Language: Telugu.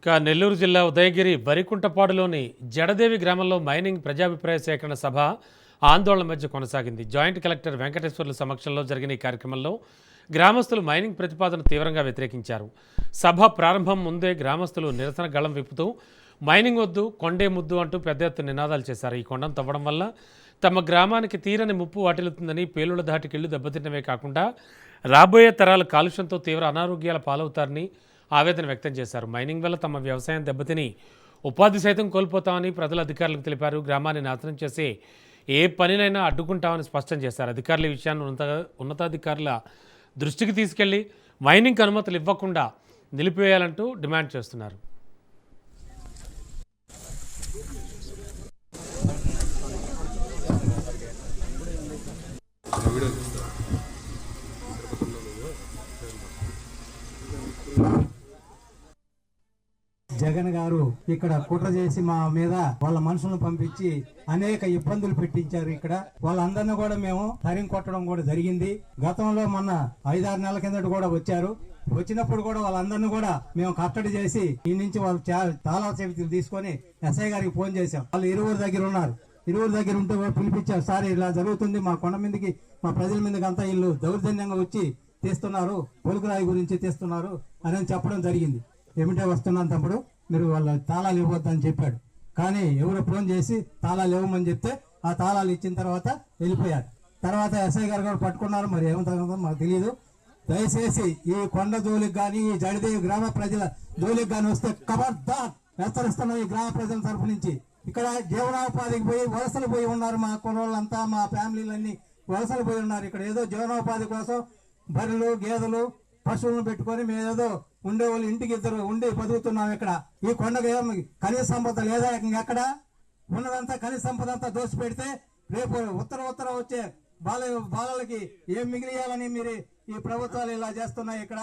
నెల్లూరు జిల్లా ఉదయగిరి వరికుంటపాడులోని జడదేవి గ్రామంలో మైనింగ్ ప్రజాభిప్రాయ సేకరణ సభ ఆందోళన మధ్య కొనసాగింది. జాయింట్ కలెక్టర్ వెంకటేశ్వర్ల సమక్షంలో జరిగిన ఈ కార్యక్రమంలో గ్రామస్తులు మైనింగ్ ప్రతిపాదన తీవ్రంగా వ్యతిరేకించారు. సభ ప్రారంభం ముందే గ్రామస్తులు నిరసన గళం విప్పుతూ మైనింగ్ వద్దు, కొండే ముద్దు అంటూ పెద్ద ఎత్తున నినాదాలు చేశారు. ఈ కొండను తవ్వడం వల్ల తమ గ్రామానికి తీరని ముప్పు వాటిల్లుతుందని, పేలుళ్ల దాటికిళ్లు దెబ్బతిన్నవే కాకుండా రాబోయే తరాలు కాలుష్యంతో తీవ్ర అనారోగ్యాల పాలవుతారని ఆవేదన వ్యక్తం చేశారు. మైనింగ్ వల్ల తమ వ్యవసాయం దెబ్బతిని ఉపాధి సైతం కోల్పోతామని ప్రజలు అధికారులకు తెలిపారు. గ్రామాన్ని నాశనం చేసి ఏ పనినైనా అడ్డుకుంటామని స్పష్టం చేశారు. అధికారులు ఈ విషయాన్ని ఉన్నతాధికారుల దృష్టికి తీసుకెళ్లి మైనింగ్ అనుమతులు ఇవ్వకుండా నిలిపివేయాలంటూ డిమాండ్ చేస్తున్నారు. జగన్ గారు ఇక్కడ కుట్ర చేసి మా మీద వాళ్ళ మనుషులను పంపించి అనేక ఇబ్బందులు పెట్టించారు. ఇక్కడ వాళ్ళందరినీ కూడా మేము తరిం కొట్టడం కూడా జరిగింది. గతంలో మొన్న 5-6 నెలల కిందట కూడా వచ్చారు. వచ్చినప్పుడు కూడా వాళ్ళందరినీ కూడా మేము కట్టడి చేసి ఈ నుంచి వాళ్ళు తాళా చేతులు తీసుకొని ఎస్ఐ గారికి ఫోన్ చేశాం. వాళ్ళు ఇరువురు దగ్గర ఉన్నారు. ఇరువురు దగ్గర ఉంటే పిలిపించారు. సార్ ఇలా జరుగుతుంది, మా కొండ మీదకి మా ప్రజల మీదకి అంతా ఇల్లు దౌర్జన్యంగా వచ్చి తీస్తున్నారు, పొలుకురాయి గురించి తీస్తున్నారు అని చెప్పడం జరిగింది. ఏమిటే వస్తున్నాను తమ్ముడు, మీరు వాళ్ళ తాళాలు ఇవ్వద్దని చెప్పాడు. కానీ ఎవరో ఫోన్ చేసి తాళాలు ఇవ్వమని చెప్తే ఆ తాళాలు ఇచ్చిన తర్వాత వెళ్ళిపోయారు. తర్వాత ఎస్ఐ గారు కూడా పట్టుకున్నారు. మరి ఏమంటారో మాకు తెలియదు. దయచేసి ఈ కొండ జోలికి కానీ, ఈ జడదేవి గ్రామ ప్రజల జోలికి కానీ వస్తే ఖబర్దార్ హెచ్చరిస్తున్నాం. ఈ గ్రామ ప్రజల తరఫు నుంచి ఇక్కడ జీవనోపాధికి పోయి వలసలు పోయి ఉన్నారు. మా కుర్రోళ్ళంతా, మా ఫ్యామిలీలన్నీ వలసలు పోయి ఉన్నారు. ఇక్కడ ఏదో జీవనోపాధి కోసం బర్రెలు, గేదెలు, పశువులను పెట్టుకొని మేమేదో ఉండేవాళ్ళు ఇంటికి ఇద్దరు ఉండి బతుకుతున్నాం. ఇక్కడ ఈ కొండకు ఖనిజ సంపద లేదా? ఎక్కడ ఉన్నదంతా ఖనిజ సంపద అంతా దోసి పెడితే రేపు ఉత్తర వచ్చే బాలలకి ఏం మిగిలియాలని మీరు ఈ ప్రభుత్వాలు ఇలా చేస్తున్నాయి ఇక్కడ.